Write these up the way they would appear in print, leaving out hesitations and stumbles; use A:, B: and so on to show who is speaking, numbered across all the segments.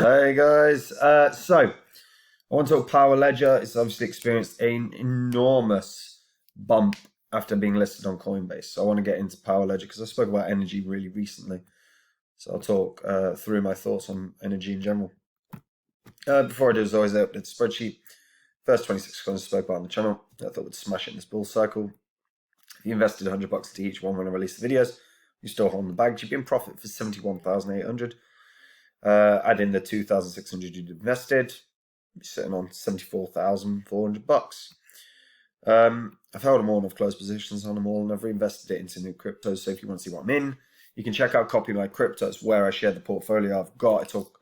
A: Hey guys, so I want to talk Power Ledger. It's obviously experienced an enormous bump after being listed on Coinbase. So I want to get into Power Ledger because I spoke about energy really recently. So I'll talk through my thoughts on energy in general. Before I do, as always, the spreadsheet. First 26 coins I spoke about on the channel. I thought would smash it in this bull cycle. If you invested $100 into each one when I release the videos, you still hold the bags. You'd be in profit for 71,800. Add in the 2,600 you'd invested, you're sitting on 74,400 bucks. I've held them all and I've closed positions on them all, and I've reinvested it into new cryptos. So if you want to see what I'm in, you can check out Copy My Cryptos, where I share the portfolio I've got. I talk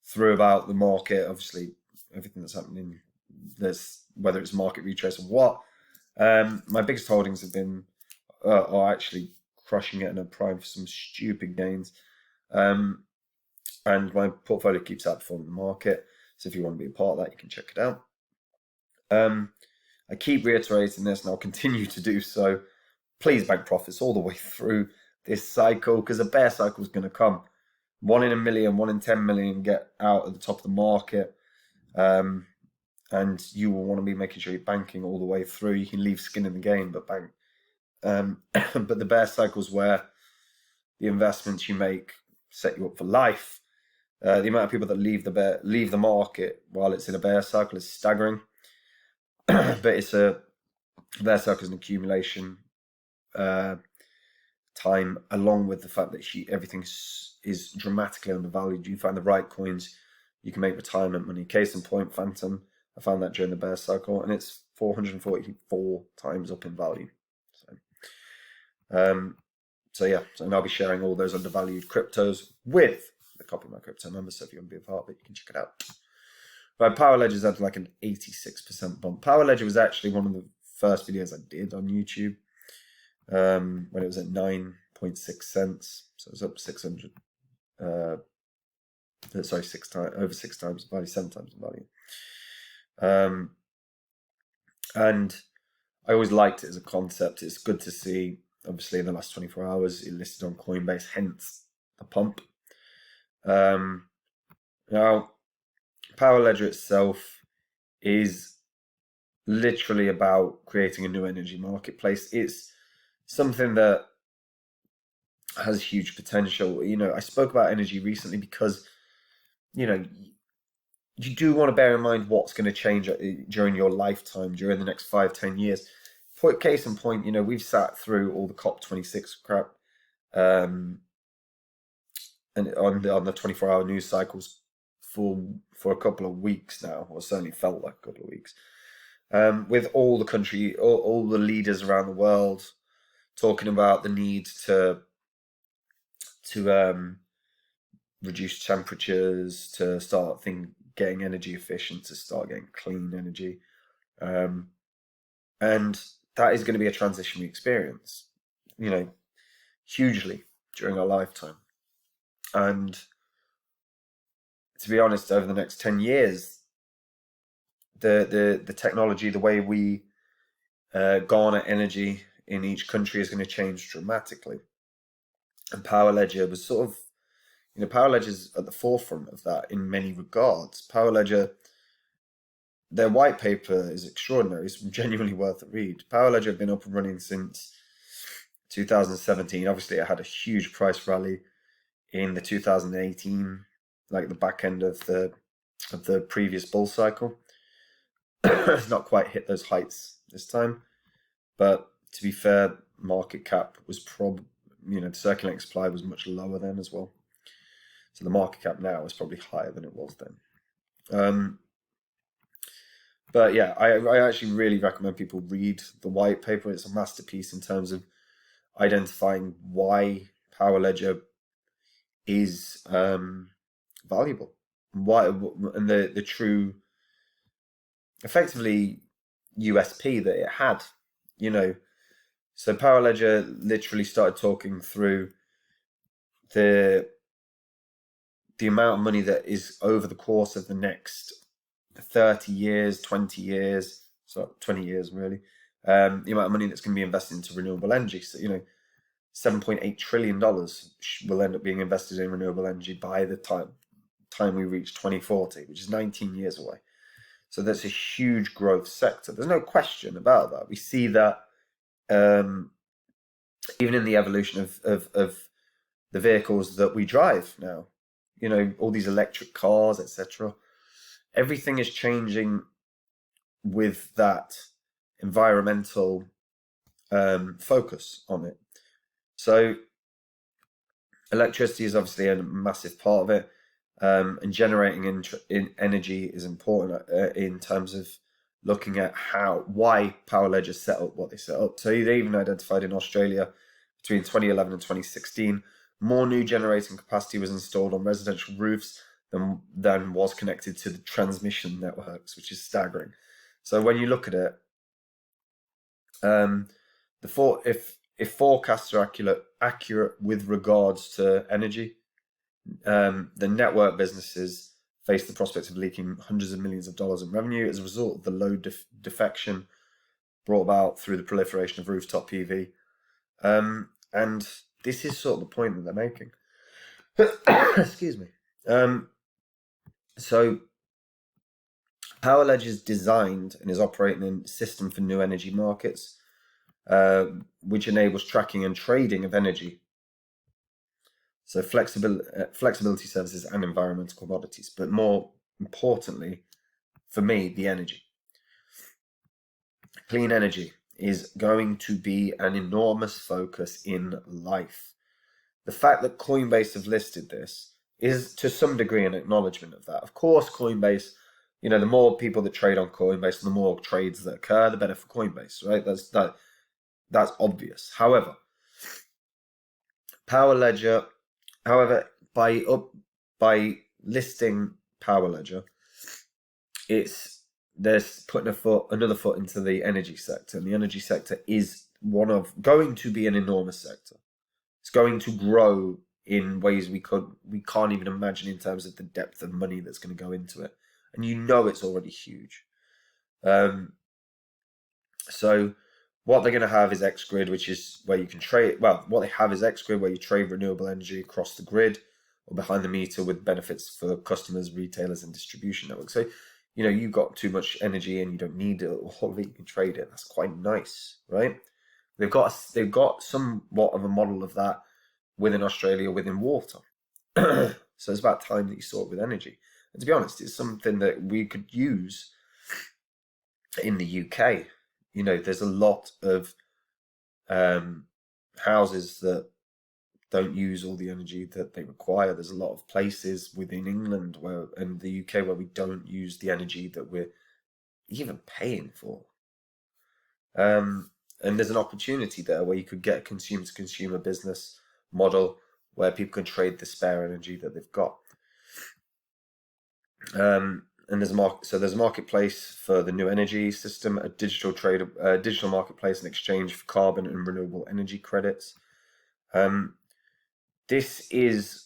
A: through about the market, obviously everything that's happening. There's whether it's market retrace or what. My biggest holdings have been are actually crushing it and are primed for some stupid gains. And my portfolio keeps outperforming the market. So if you want to be a part of that, you can check it out. I keep reiterating this, and I'll continue to do so. Please bank profits all the way through this cycle, because a bear cycle is going to come. 1 in a million, 1 in 10 million get out at the top of the market. And you will want to be making sure you're banking all the way through. You can leave skin in the game, but bank. But the bear cycles where the investments you make set you up for life. The amount of people that leave the market while it's in a bear cycle is staggering. But it's a bear cycle is an accumulation time, along with the fact that everything is dramatically undervalued. You find the right coins, you can make retirement money. Case in point, Phantom. I found that during the bear cycle, and it's 444 times up in value. So yeah, and I'll be sharing all those undervalued cryptos with the Copy My Crypto members. So if you want to be a part of it, you can check it out. But Power Ledger's had like an 86% bump. Power Ledger was actually one of the first videos I did on YouTube when it was at 9.6 cents. So it was up 600. Sorry, over 6 times the value, 7 times the value. And I always liked it as a concept. It's good to see. Obviously, in the last 24 hours, it listed on Coinbase, hence the pump. Now, Power Ledger itself is literally about creating a new energy marketplace. It's something that has huge potential. You know, I spoke about energy recently because, you know, you do want to bear in mind what's going to change during your lifetime, during the next 5-10 years. Case in point, you know, we've sat through all the COP26 crap, and on the 24-hour news cycles for a couple of weeks now, or certainly felt like a couple of weeks, with all the leaders around the world talking about the need to reduce temperatures, to start getting energy efficient, to start getting clean energy, and that is going to be a transitionary experience, you know, hugely during our lifetime. And to be honest, over the next 10 years, the technology, the way we garner energy in each country is going to change dramatically. And Power Ledger was sort of, you know, Power Ledger's at the forefront of that in many regards. Power Ledger, their white paper is extraordinary. It's genuinely worth a read. Power Ledger have been up and running since 2017. Obviously, it had a huge price rally in the 2018, like the back end of the previous bull cycle. It's not quite hit those heights this time, but to be fair, market cap was the circulating supply was much lower then as well. So the market cap now is probably higher than it was then. But yeah, I actually really recommend people read the white paper. It's a masterpiece in terms of identifying why Power Ledger is valuable, and the true, effectively, USP that it had. You know, so Power Ledger literally started talking through the amount of money that is over the course of the next 30 years, 20 years, so 20 years really, the amount of money that's going to be invested into renewable energy. So, you know, $7.8 trillion will end up being invested in renewable energy by the time time we reach 2040, which is 19 years away. So that's a huge growth sector. There's no question about that. We see that even in the evolution of the vehicles that we drive now, all these electric cars, etc. Everything is changing with that environmental focus on it. So electricity is obviously a massive part of it, and generating energy is important in terms of looking at why Power Ledger set up what they set up. So they even identified in Australia between 2011 and 2016, more new generating capacity was installed on residential roofs than was connected to the transmission networks, which is staggering. So when you look at it, if forecasts are accurate with regards to energy, the network businesses face the prospect of leaking hundreds of millions of dollars in revenue as a result of the load defection brought about through the proliferation of rooftop PV. And this is sort of the point that they're making. Excuse me. So Power Ledger is designed and is operating a system for new energy markets, which enables tracking and trading of energy. So flexibility services and environmental commodities, but more importantly, for me, the energy. Clean energy is going to be an enormous focus in life. The fact that Coinbase have listed this is to some degree an acknowledgement of that. Of course, Coinbase, the more people that trade on Coinbase, the more trades that occur, the better for Coinbase, right? That's obvious. However, Power Ledger, by listing Power Ledger, they're putting another foot into the energy sector, and the energy sector is going to be an enormous sector. It's going to grow in ways we can't even imagine in terms of the depth of money that's going to go into it, and it's already huge. So what they're going to have is XGrid, which is where you can trade. Well, what they have is XGrid, where you trade renewable energy across the grid or behind the meter with benefits for customers, retailers, and distribution networks. So, you've got too much energy and you don't need it, all of it, you can trade it. That's quite nice, right? They've got somewhat of a model of that within Australia, within water. So it's about time that you saw it with energy. And to be honest, it's something that we could use in the UK. There's a lot of houses that don't use all the energy that they require. There's a lot of places within England and the UK where we don't use the energy that we're even paying for. And there's an opportunity there where you could get a consumer-to-consumer business model where people can trade the spare energy that they've got. And there's a marketplace for the new energy system, a digital marketplace and exchange for carbon and renewable energy credits. This is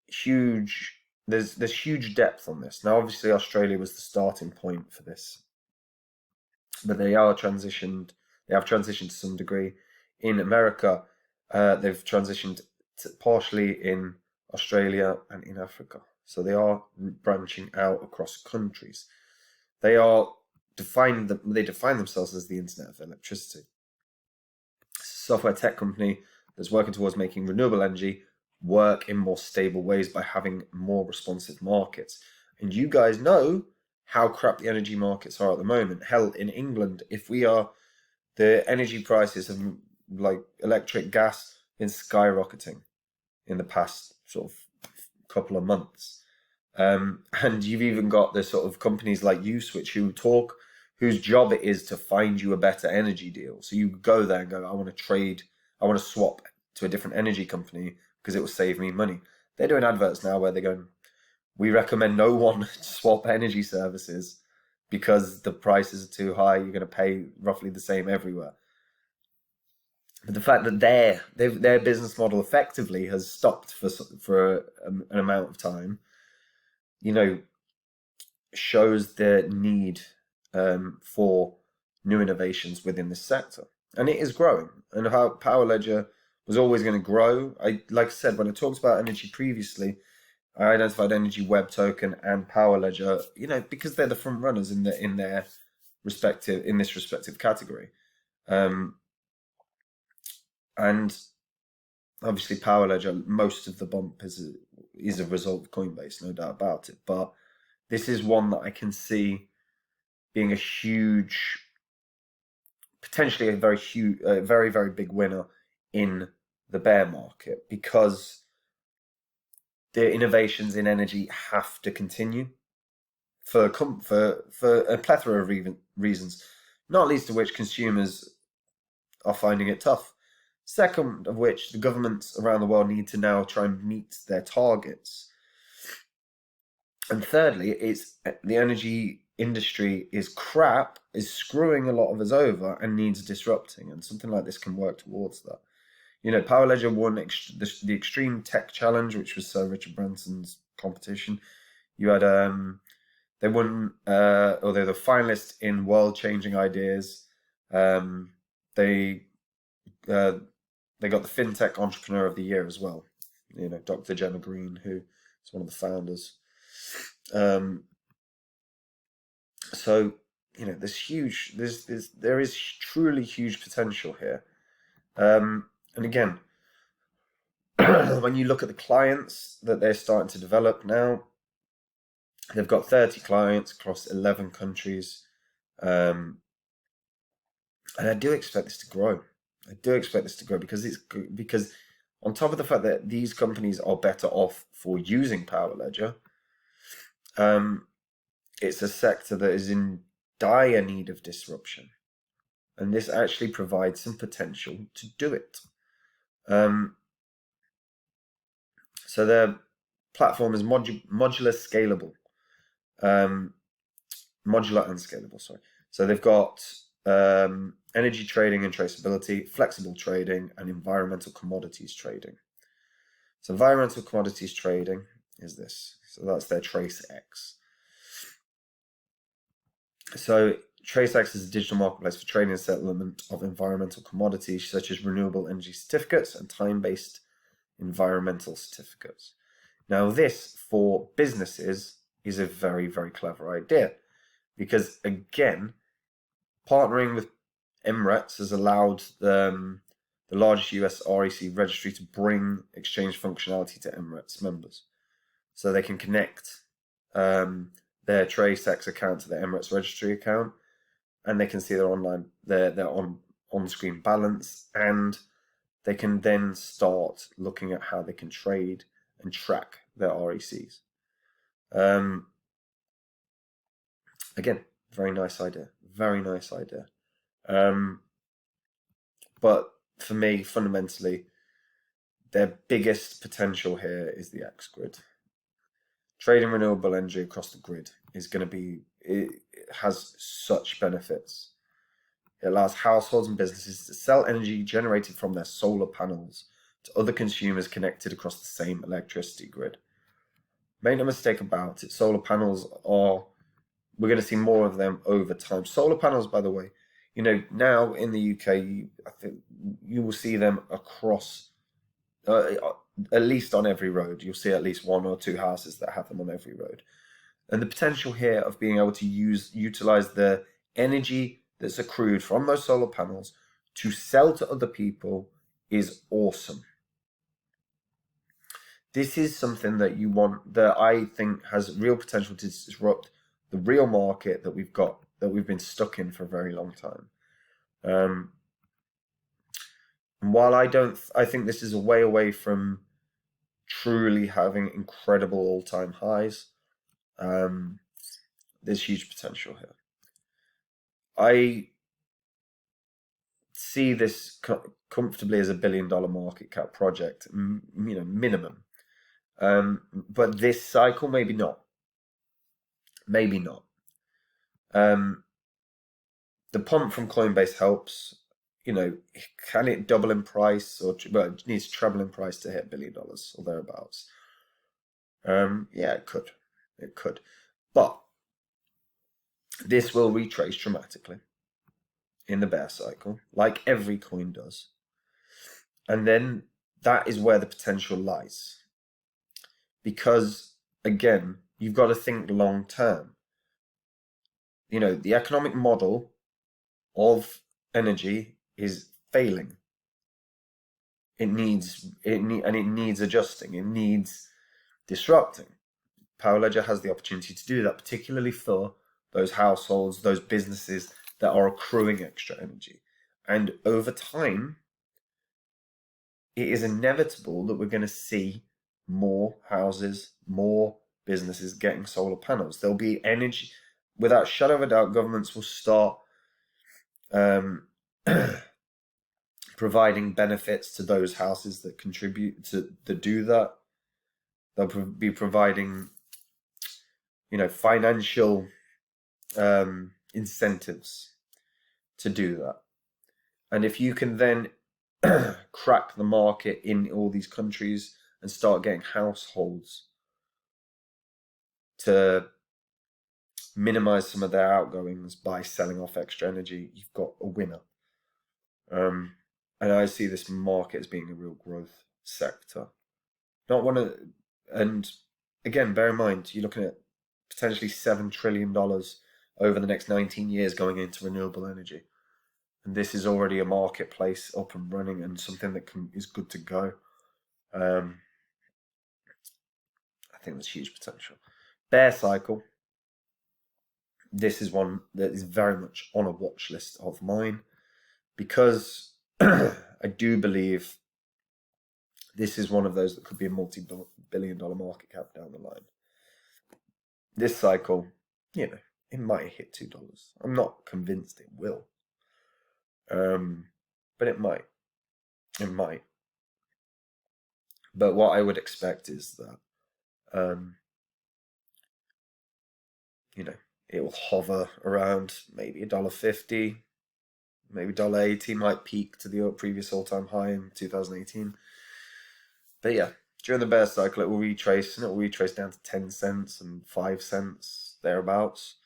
A: huge. There's huge depth on this. Now, obviously, Australia was the starting point for this, but they have transitioned to some degree. In America, they've transitioned partially in Australia and in Africa. So they are branching out across countries. They define themselves as the Internet of Electricity. It's a software tech company that's working towards making renewable energy work in more stable ways by having more responsive markets. And you guys know how crap the energy markets are at the moment. Hell, in England, the energy prices of like electric gas been skyrocketing in the past sort of couple of months. And you've even got the sort of companies like Uswitch whose job it is to find you a better energy deal. So you go there and go, I want to swap to a different energy company because it will save me money. They're doing adverts now where they're going, we recommend no one swap energy services because the prices are too high. You're going to pay roughly the same everywhere. But the fact that their business model effectively has stopped for an amount of time, shows the need for new innovations within this sector, and it is growing. And how Power Ledger was always going to grow. Like I said, when I talked about energy previously, I identified Energy Web Token and Power Ledger, because they're the front runners in their respective category. And obviously Power Ledger, most of the bump is a result of Coinbase, no doubt about it. But this is one that I can see being a huge, potentially a very, very big winner in the bear market, because the innovations in energy have to continue for a plethora of reasons, not least of which consumers are finding it tough. Second of which, the governments around the world need to now try and meet their targets. And thirdly, it's the energy industry is crap, is screwing a lot of us over, and needs disrupting. And something like this can work towards that. Power Ledger won the Extreme Tech Challenge, which was Sir Richard Branson's competition. You had they won, or they're the finalists in World Changing Ideas. They got the FinTech Entrepreneur of the Year as well. Dr. Gemma Green, who is one of the founders. So there is truly huge potential here. And again, when you look at the clients that they're starting to develop now, they've got 30 clients across 11 countries. And I do expect this to grow. Because on top of the fact that these companies are better off for using Power Ledger, it's a sector that is in dire need of disruption. And this actually provides some potential to do it. So their platform is modular and scalable. Sorry. So they've got energy trading and traceability, flexible trading, and environmental commodities trading. So environmental commodities trading is this. So that's their TraceX. So TraceX is a digital marketplace for trading and settlement of environmental commodities such as renewable energy certificates and time-based environmental certificates. Now, this for businesses is a very, very clever idea, because again, partnering with Emirates has allowed the largest US REC registry to bring exchange functionality to Emirates members, so they can connect their TraceX account to the Emirates registry account, and they can see their on-screen balance, and they can then start looking at how they can trade and track their RECs. Again, very nice idea. But for me, fundamentally, their biggest potential here is the X grid. Trading renewable energy across the grid is going to be, it has such benefits. It allows households and businesses to sell energy generated from their solar panels to other consumers connected across the same electricity grid. Make no mistake about it, solar panels we're going to see more of them over time. Solar panels, by the way, now in the UK, I think you will see them across, at least on every road. You'll see at least one or two houses that have them on every road. And the potential here of being able to utilize the energy that's accrued from those solar panels to sell to other people is awesome. This is something that I think has real potential to disrupt the real market that we've been stuck in for a very long time. And while I think this is a way away from truly having incredible all-time highs, there's huge potential here. I see this comfortably as $1 billion market cap project, minimum. But this cycle, maybe not. The pump from Coinbase helps. Can it double in price, it needs to treble in price to hit $1 billion or thereabouts? Yeah, it could. But this will retrace dramatically in the bear cycle, like every coin does. And then that is where the potential lies. because, again, you've got to think long term. You know, the economic model of energy is failing. It needs adjusting. It needs disrupting. Power Ledger has the opportunity to do that, particularly for those households, those businesses that are accruing extra energy. And over time, it is inevitable that we're going to see more houses, more businesses getting solar panels. There'll be energy, without shadow of a doubt, governments will start providing benefits to those houses that contribute to do that. They'll be providing, you know, financial incentives to do that. And if you can then crack the market in all these countries and start getting households to minimize some of their outgoings by selling off extra energy, you've got a winner. And I see this market as being a real growth sector. Not one of, and again, bear in mind, you're looking at potentially $7 trillion over the next 19 years going into renewable energy. And this is already a marketplace up and running and something that is good to go. I think there's huge potential. Bear cycle. This is one that is very much on a watch list of mine, because I do believe this is one of those that could be a multi-billion-dollar market cap down the line. This cycle, you know, it might hit $2. I'm not convinced it will. But it might. It might. But what I would expect is that, you know, it will hover around maybe $1.50, maybe $1.80, might peak to the previous all-time high in 2018. But yeah, during the bear cycle, it will retrace, and it will retrace down to 10 cents and 5 cents, thereabouts.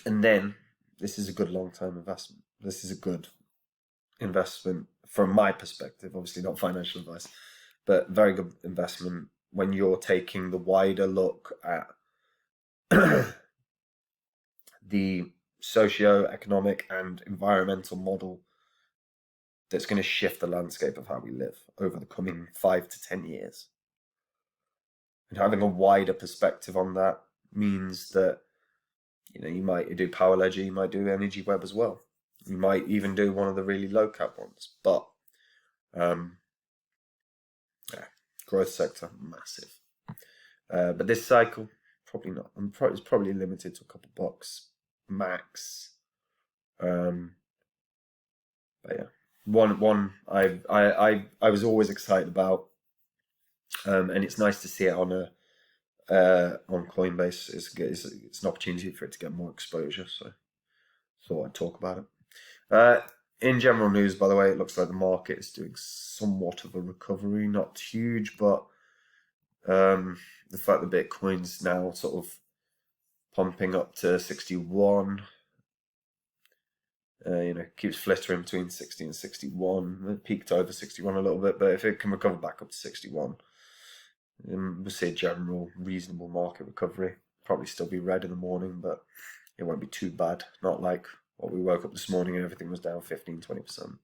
A: And then, this is a good long-term investment. This is a good investment from my perspective, obviously not financial advice, but very good investment when you're taking the wider look at the socio-economic and environmental model that's going to shift the landscape of how we live over the coming 5 to 10 years. And having a wider perspective on that means that, you know, you might do Power Ledger, you might do Energy Web as well. You might even do one of the really low cap ones. But yeah, growth sector, massive. But this cycle, probably not. It's probably limited to a couple bucks max. But yeah, one I was always excited about, and it's nice to see it on Coinbase. It's an opportunity for it to get more exposure. So thought I'd talk about it. In general news, by the way, it looks like the market is doing somewhat of a recovery, not huge, but the fact that Bitcoin's now sort of pumping up to 61, you know, keeps flittering between 60 and 61. It peaked over 61 a little bit, but if it can recover back up to 61, we'll see a general reasonable market recovery. Probably still be red in the morning, but it won't be too bad. Not like what we woke up this morning and everything was down 15-20%.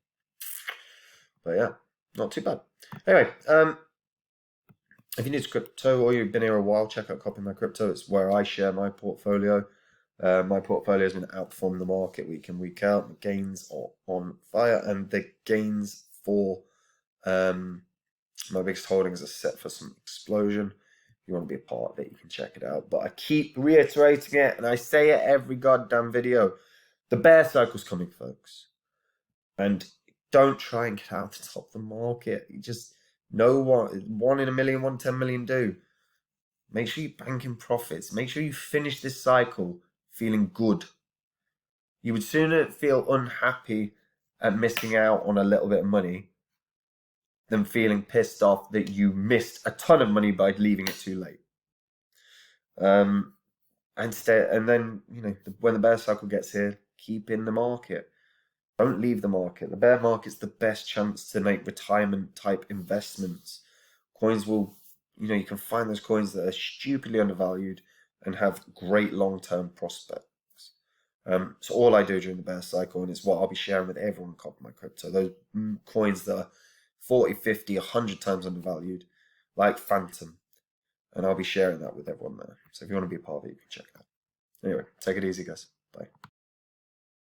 A: But yeah, not too bad. Anyway, if you're new to crypto or you've been here a while, check out Copy My Crypto. It's where I share my portfolio. My portfolio has been outperforming the market week in, week out. The gains are on fire, and the gains for my biggest holdings are set for some explosion. If you want to be a part of it, you can check it out. But I keep reiterating it, and I say it every goddamn video. The bear cycle's coming, folks. And don't try and get out the top of the market. You just know one in a million, 1 in 10 million do. Make sure you bank in profits. Make sure you finish this cycle feeling good. You would sooner feel unhappy at missing out on a little bit of money than feeling pissed off that you missed a ton of money by leaving it too late. And then, you know, when the bear cycle gets here, keep in the market. Don't leave the market. The bear market's the best chance to make retirement type investments. Coins will you can find those coins that are stupidly undervalued and have great long-term prospects. So all I do during the bear cycle, and it's what I'll be sharing with everyone copying my crypto, those coins that are 40, 50, 100 times undervalued, like Phantom. And I'll be sharing that with everyone there. So if you want to be a part of it, you can check it out. Anyway, take it easy, guys. Bye.